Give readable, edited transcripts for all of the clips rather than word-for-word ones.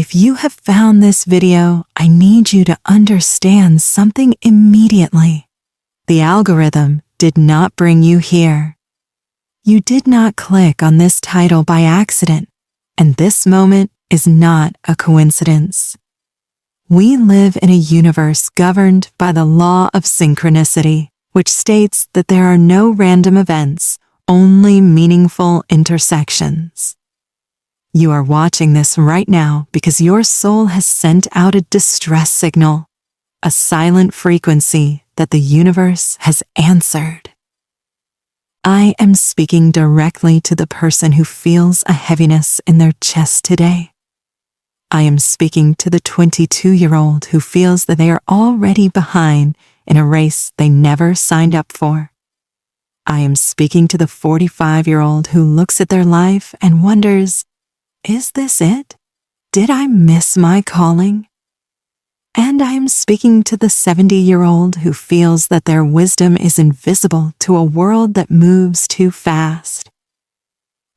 If you have found this video, I need you to understand something immediately. The algorithm did not bring you here. You did not click on this title by accident, and this moment is not a coincidence. We live in a universe governed by the law of synchronicity, which states that there are no random events, only meaningful intersections. You are watching this right now because your soul has sent out a distress signal, a silent frequency that the universe has answered. I am speaking directly to the person who feels a heaviness in their chest today. I am speaking to the 22-year-old who feels that they are already behind in a race they never signed up for. I am speaking to the 45-year-old who looks at their life and wonders, is this it? Did I miss my calling? And I am speaking to the 70-year-old who feels that their wisdom is invisible to a world that moves too fast.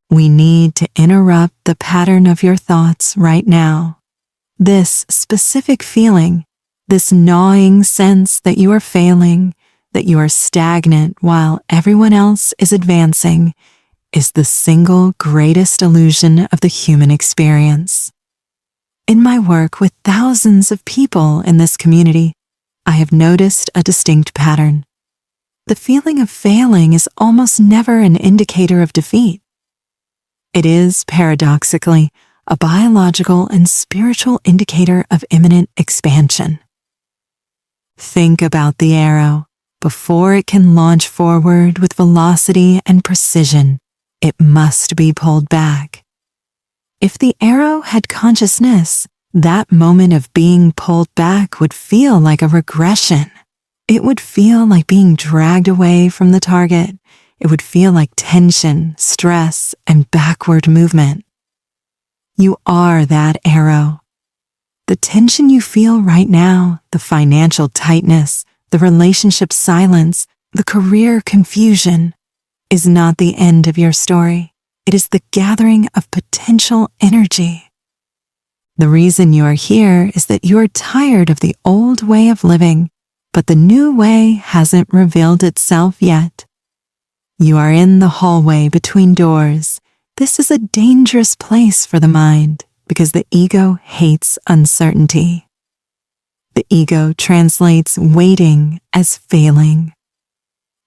We need to interrupt the pattern of your thoughts right now. This specific feeling, this gnawing sense that you are failing, that you are stagnant while everyone else is advancing, is the single greatest illusion of the human experience. In my work with thousands of people in this community, I have noticed a distinct pattern. The feeling of failing is almost never an indicator of defeat. It is, paradoxically, a biological and spiritual indicator of imminent expansion. Think about the arrow. Before it can launch forward with velocity and precision, it must be pulled back. If the arrow had consciousness, that moment of being pulled back would feel like a regression. It would feel like being dragged away from the target. It would feel like tension, stress, and backward movement. You are that arrow. The tension you feel right now, the financial tightness, the relationship silence, the career confusion, is not the end of your story. It is the gathering of potential energy. The reason you are here is that you are tired of the old way of living, but the new way hasn't revealed itself yet. You are in the hallway between doors. This is a dangerous place for the mind because the ego hates uncertainty. The ego translates waiting as failing.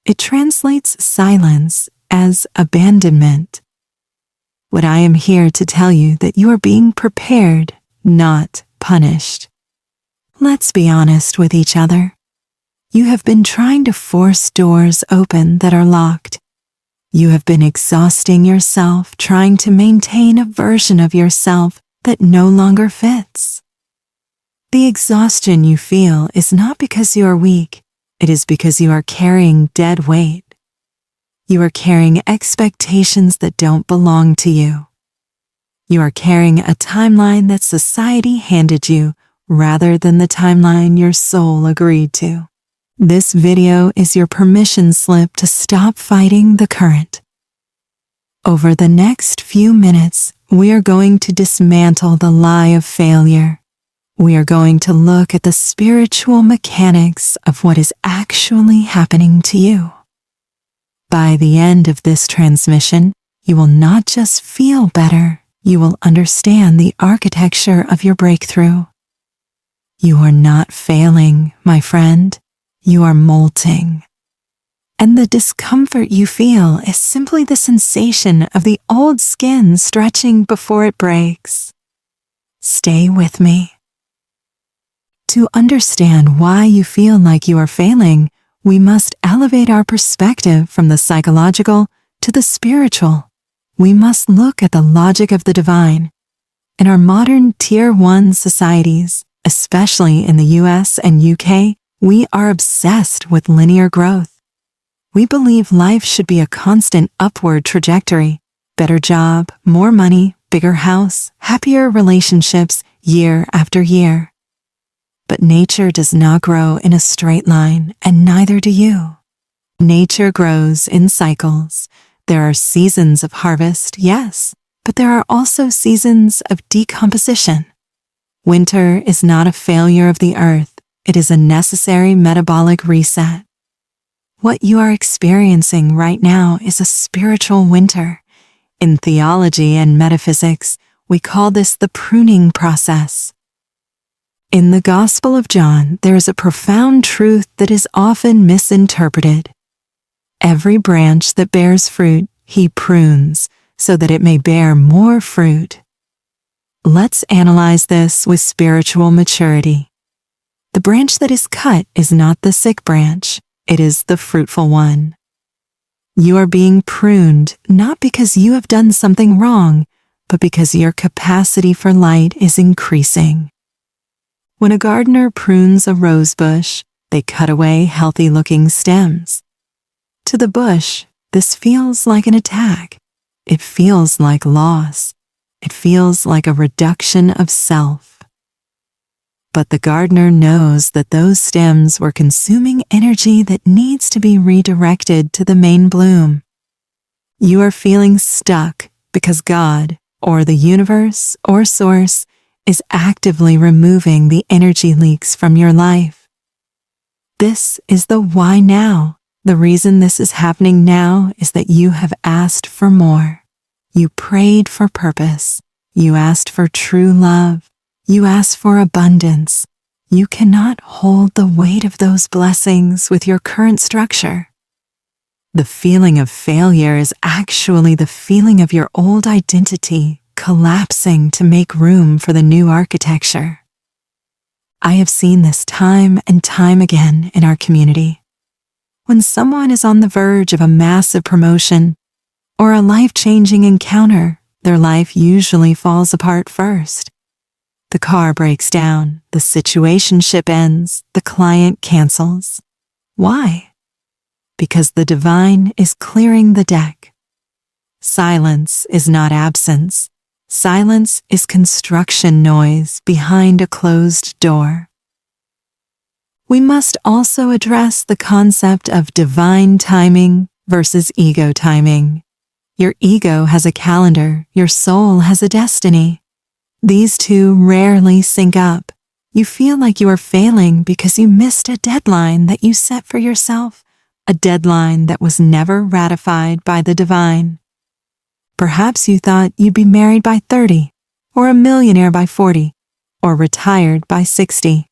It translates silence as abandonment. But I am here to tell you that you are being prepared, not punished. Let's be honest with each other. You have been trying to force doors open that are locked. You have been exhausting yourself trying to maintain a version of yourself that no longer fits. The exhaustion you feel is not because you are weak. It is because you are carrying dead weight. You are carrying expectations that don't belong to you. You are carrying a timeline that society handed you rather than the timeline your soul agreed to. This video is your permission slip to stop fighting the current. Over the next few minutes, we are going to dismantle the lie of failure. We are going to look at the spiritual mechanics of what is actually happening to you. By the end of this transmission, you will not just feel better, you will understand the architecture of your breakthrough. You are not failing, my friend. You are molting. And the discomfort you feel is simply the sensation of the old skin stretching before it breaks. Stay with me. To understand why you feel like you are failing, we must elevate our perspective from the psychological to the spiritual. We must look at the logic of the divine. In our modern Tier 1 societies, especially in the US and UK, we are obsessed with linear growth. We believe life should be a constant upward trajectory. Better job, more money, bigger house, happier relationships year after year. But nature does not grow in a straight line, and neither do you. Nature grows in cycles. There are seasons of harvest, yes, but there are also seasons of decomposition. Winter is not a failure of the earth. It is a necessary metabolic reset. What you are experiencing right now is a spiritual winter. In theology and metaphysics, we call this the pruning process. In the Gospel of John, there is a profound truth that is often misinterpreted. Every branch that bears fruit, he prunes, so that it may bear more fruit. Let's analyze this with spiritual maturity. The branch that is cut is not the sick branch, it is the fruitful one. You are being pruned not because you have done something wrong, but because your capacity for light is increasing. When a gardener prunes a rose bush, they cut away healthy-looking stems. To the bush, this feels like an attack. It feels like loss. It feels like a reduction of self. But the gardener knows that those stems were consuming energy that needs to be redirected to the main bloom. You are feeling stuck because God, or the universe, or source, is actively removing the energy leaks from your life. This is the why now. The reason this is happening now is that you have asked for more. You prayed for purpose. You asked for true love. You asked for abundance. You cannot hold the weight of those blessings with your current structure. The feeling of failure is actually the feeling of your old identity collapsing to make room for the new architecture. I have seen this time and time again in our community. When someone is on the verge of a massive promotion or a life-changing encounter, their life usually falls apart first. The car breaks down, the situationship ends, the client cancels. Why? Because the divine is clearing the deck. Silence is not absence. Silence is construction noise behind a closed door. We must also address the concept of divine timing versus ego timing. Your ego has a calendar, your soul has a destiny. These two rarely sync up. You feel like you are failing because you missed a deadline that you set for yourself, a deadline that was never ratified by the divine. Perhaps you thought you'd be married by 30, or a millionaire by 40, or retired by 60.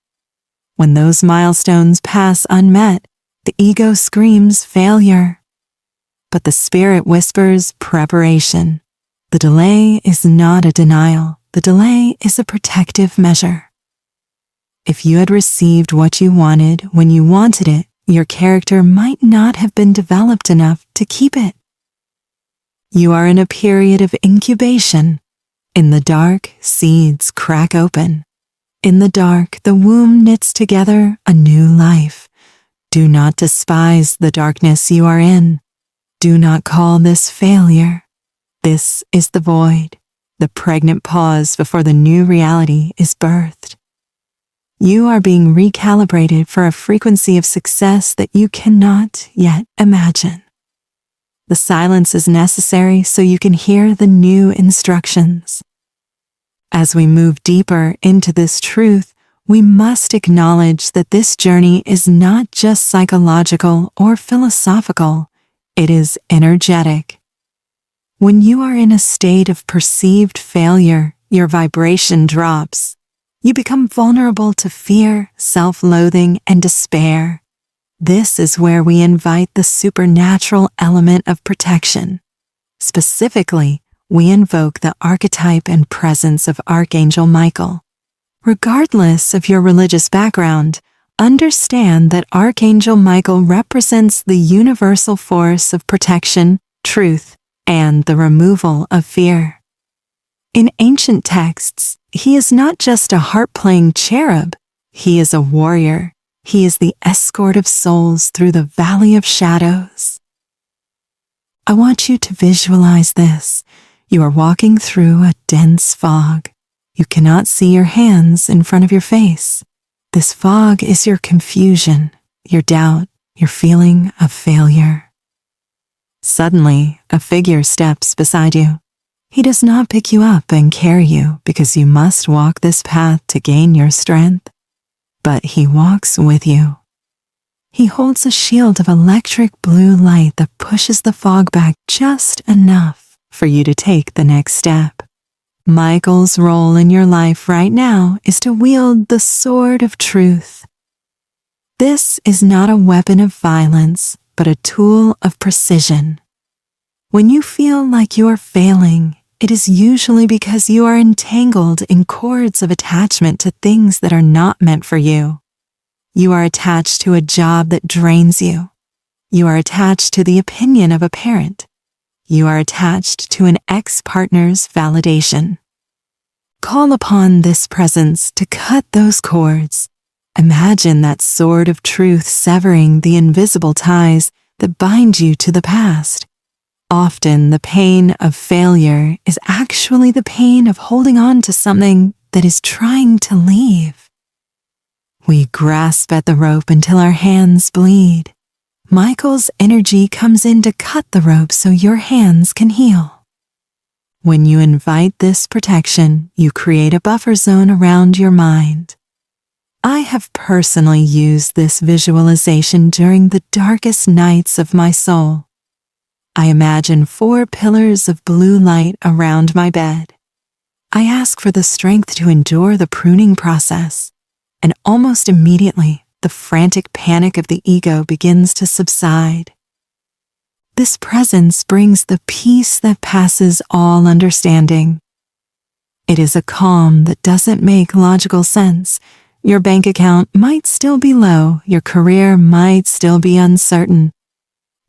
When those milestones pass unmet, the ego screams failure. But the spirit whispers preparation. The delay is not a denial. The delay is a protective measure. If you had received what you wanted when you wanted it, your character might not have been developed enough to keep it. You are in a period of incubation. In the dark, seeds crack open. In the dark, the womb knits together a new life. Do not despise the darkness you are in. Do not call this failure. This is the void, the pregnant pause before the new reality is birthed. You are being recalibrated for a frequency of success that you cannot yet imagine. The silence is necessary so you can hear the new instructions. As we move deeper into this truth, we must acknowledge that this journey is not just psychological or philosophical, it is energetic. When you are in a state of perceived failure, your vibration drops. You become vulnerable to fear, self-loathing, and despair. This is where we invite the supernatural element of protection. Specifically, we invoke the archetype and presence of Archangel Michael. Regardless of your religious background, understand that Archangel Michael represents the universal force of protection, truth, and the removal of fear. In ancient texts, he is not just a harp-playing cherub, he is a warrior. He is the escort of souls through the valley of shadows. I want you to visualize this. You are walking through a dense fog. You cannot see your hands in front of your face. This fog is your confusion, your doubt, your feeling of failure. Suddenly, a figure steps beside you. He does not pick you up and carry you because you must walk this path to gain your strength, but He walks with you. He holds a shield of electric blue light that pushes the fog back just enough for you to take the next step. Michael's role in your life right now is to wield the sword of truth. This is not a weapon of violence, but a tool of precision. When you feel like you are failing, it is usually because you are entangled in cords of attachment to things that are not meant for you. You are attached to a job that drains you. You are attached to the opinion of a parent. You are attached to an ex-partner's validation. Call upon this presence to cut those cords. Imagine that sword of truth severing the invisible ties that bind you to the past. Often the pain of failure is actually the pain of holding on to something that is trying to leave. We grasp at the rope until our hands bleed. Michael's energy comes in to cut the rope so your hands can heal. When you invite this protection, you create a buffer zone around your mind. I have personally used this visualization during the darkest nights of my soul. I imagine 4 pillars of blue light around my bed. I ask for the strength to endure the pruning process, and almost immediately, the frantic panic of the ego begins to subside. This presence brings the peace that passes all understanding. It is a calm that doesn't make logical sense. Your bank account might still be low, your career might still be uncertain,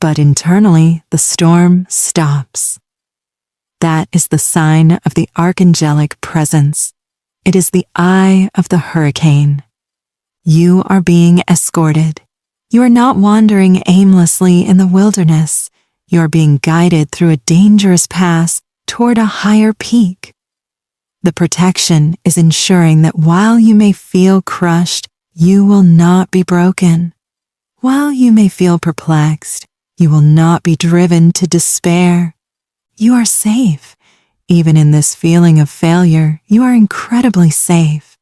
but internally, the storm stops. That is the sign of the archangelic presence. It is the eye of the hurricane. You are being escorted. You are not wandering aimlessly in the wilderness. You are being guided through a dangerous pass toward a higher peak. The protection is ensuring that while you may feel crushed, you will not be broken. While you may feel perplexed, you will not be driven to despair. You are safe. Even in this feeling of failure, you are incredibly safe.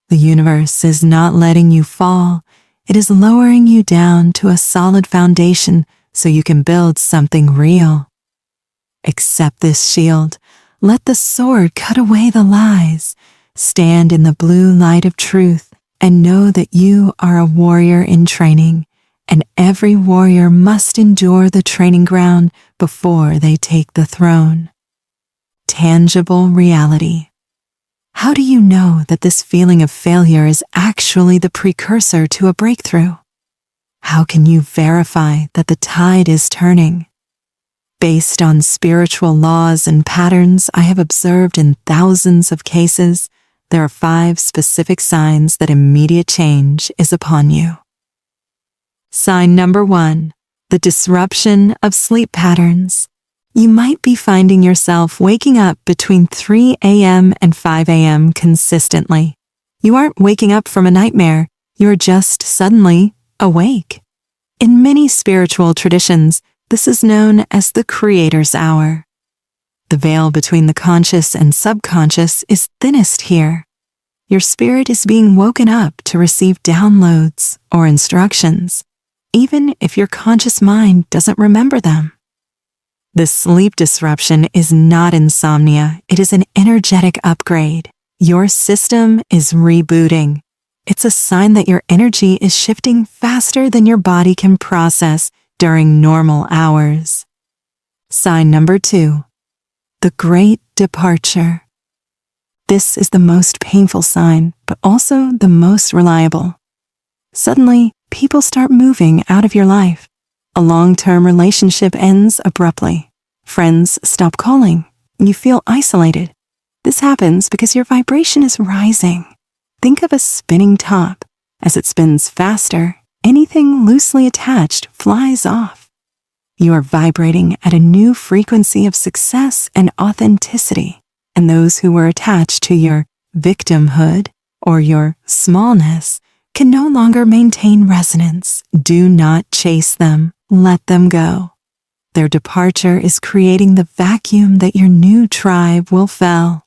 The universe is not letting you fall. It is lowering you down to a solid foundation so you can build something real. Accept this shield. Let the sword cut away the lies. Stand in the blue light of truth and know that you are a warrior in training, and every warrior must endure the training ground before they take the throne. Tangible reality. How do you know that this feeling of failure is actually the precursor to a breakthrough? How can you verify that the tide is turning? Based on spiritual laws and patterns I have observed in thousands of cases, there are 5 specific signs that immediate change is upon you. Sign number 1, the disruption of sleep patterns. You might be finding yourself waking up between 3 a.m. and 5 a.m. consistently. You aren't waking up from a nightmare, you're just suddenly awake. In many spiritual traditions, this is known as the Creator's Hour. The veil between the conscious and subconscious is thinnest here. Your spirit is being woken up to receive downloads or instructions, even if your conscious mind doesn't remember them. This sleep disruption is not insomnia, it is an energetic upgrade. Your system is rebooting. It's a sign that your energy is shifting faster than your body can process during normal hours. Sign number 2, the Great Departure. This is the most painful sign, but also the most reliable. Suddenly, people start moving out of your life. A long-term relationship ends abruptly. Friends stop calling. You feel isolated. This happens because your vibration is rising. Think of a spinning top. As it spins faster, anything loosely attached flies off. You are vibrating at a new frequency of success and authenticity, and those who were attached to your victimhood or your smallness can no longer maintain resonance. Do not chase them. Let them go. Their departure is creating the vacuum that your new tribe will fill.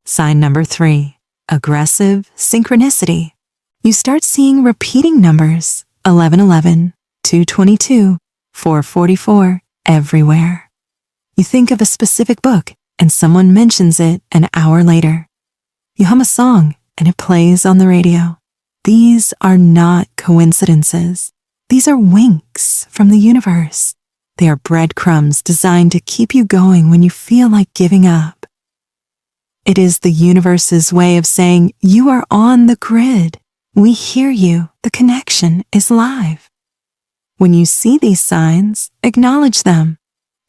Sign number 3, aggressive synchronicity. You start seeing repeating numbers, 1111, 222, 444, everywhere. You think of a specific book and someone mentions it an hour later. You hum a song and it plays on the radio. These are not coincidences. These are winks from the universe. They are breadcrumbs designed to keep you going when you feel like giving up. It is the universe's way of saying, you are on the grid. We hear you. The connection is live. When you see these signs, acknowledge them.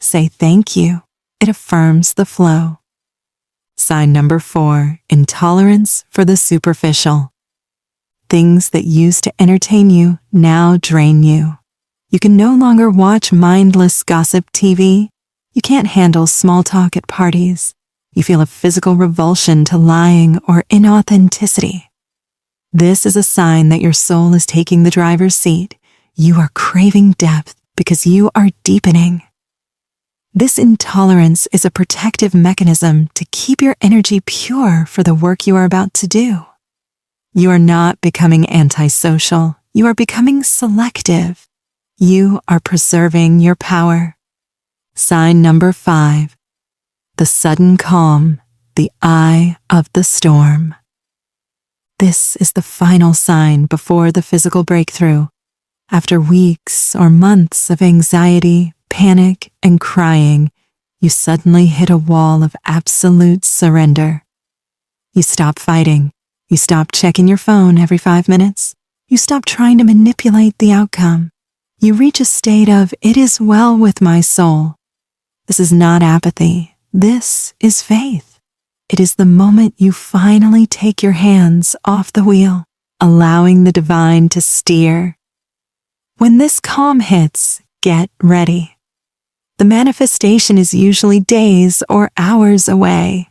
Say thank you. It affirms the flow. Sign number 4, intolerance for the superficial. Things that used to entertain you now drain you. You can no longer watch mindless gossip TV. You can't handle small talk at parties. You feel a physical revulsion to lying or inauthenticity. This is a sign that your soul is taking the driver's seat. You are craving depth because you are deepening. This intolerance is a protective mechanism to keep your energy pure for the work you are about to do. You are not becoming antisocial. You are becoming selective. You are preserving your power. Sign number 5, the sudden calm, the eye of the storm. This is the final sign before the physical breakthrough. After weeks or months of anxiety, panic, and crying, you suddenly hit a wall of absolute surrender. You stop fighting. You stop checking your phone every 5 minutes. You stop trying to manipulate the outcome. You reach a state of, it is well with my soul. This is not apathy. This is faith. It is the moment you finally take your hands off the wheel, allowing the divine to steer. When this calm hits, get ready. The manifestation is usually days or hours away.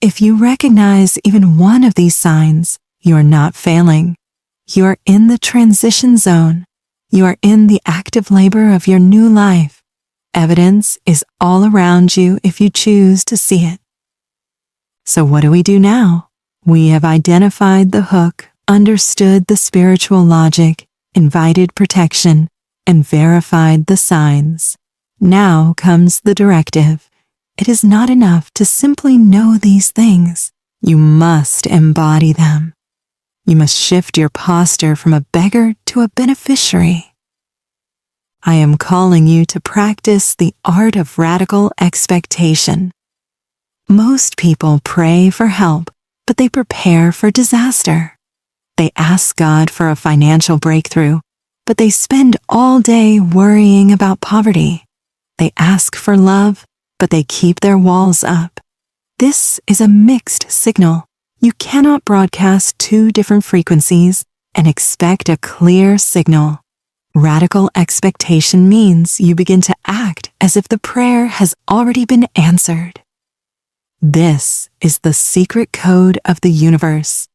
If you recognize even one of these signs, you are not failing. You are in the transition zone. You are in the active labor of your new life. Evidence is all around you if you choose to see it. So what do we do now? We have identified the hook, understood the spiritual logic, invited protection, and verified the signs. Now comes the directive. It is not enough to simply know these things. You must embody them. You must shift your posture from a beggar to a beneficiary. I am calling you to practice the art of radical expectation. Most people pray for help, but they prepare for disaster. They ask God for a financial breakthrough, but they spend all day worrying about poverty. They ask for love, but they keep their walls up. This is a mixed signal. You cannot broadcast 2 different frequencies and expect a clear signal. Radical expectation means you begin to act as if the prayer has already been answered. This is the secret code of the universe.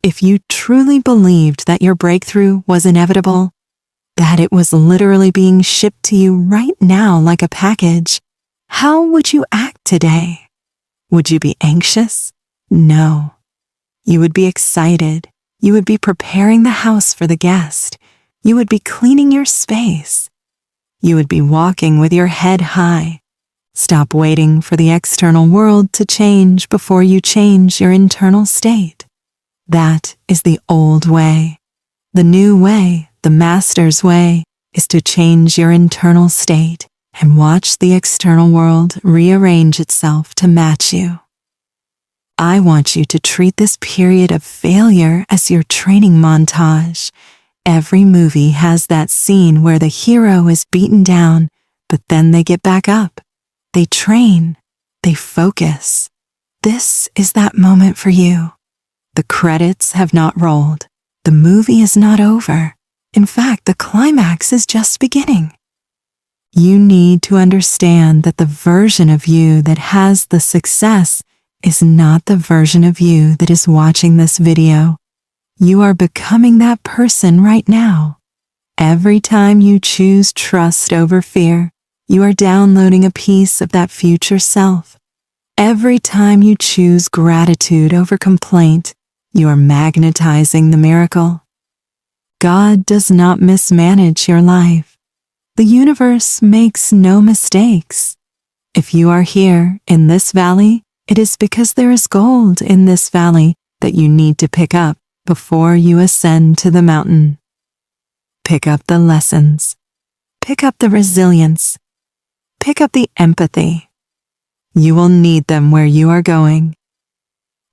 If you truly believed that your breakthrough was inevitable, that it was literally being shipped to you right now like a package, how would you act today? Would you be anxious? No. You would be excited. You would be preparing the house for the guest. You would be cleaning your space. You would be walking with your head high. Stop waiting for the external world to change before you change your internal state. That is the old way. The new way, the master's way, is to change your internal state and watch the external world rearrange itself to match you. I want you to treat this period of failure as your training montage. Every movie has that scene where the hero is beaten down, but then they get back up. They train. They focus. This is that moment for you. The credits have not rolled. The movie is not over. In fact, the climax is just beginning. You need to understand that the version of you that has the success is not the version of you that is watching this video. You are becoming that person right now. Every time you choose trust over fear, You are downloading a piece of that future self. Every time you choose gratitude over complaint, you are magnetizing the miracle. God does not mismanage your life. The universe makes no mistakes. If you are here in this valley, it is because there is gold in this valley that you need to pick up before you ascend to the mountain. Pick up the lessons. Pick up the resilience. Pick up the empathy. You will need them where you are going.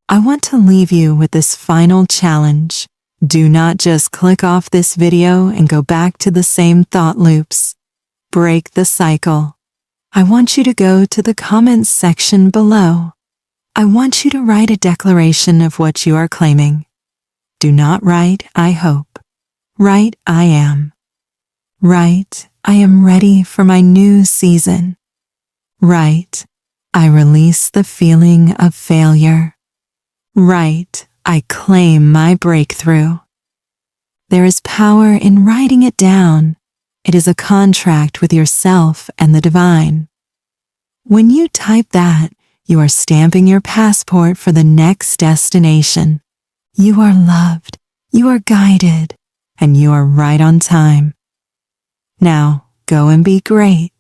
I want to leave you with this final challenge. Do not just click off this video and go back to the same thought loops. Break the cycle. I want you to go to the comments section below. I want you to write a declaration of what you are claiming. Do not write, I hope. Write, I am. Write, I am ready for my new season. Write, I release the feeling of failure. Write, I claim my breakthrough. There is power in writing it down. It is a contract with yourself and the divine. When you type that, you are stamping your passport for the next destination. You are loved, you are guided, and you are right on time. Now, go and be great.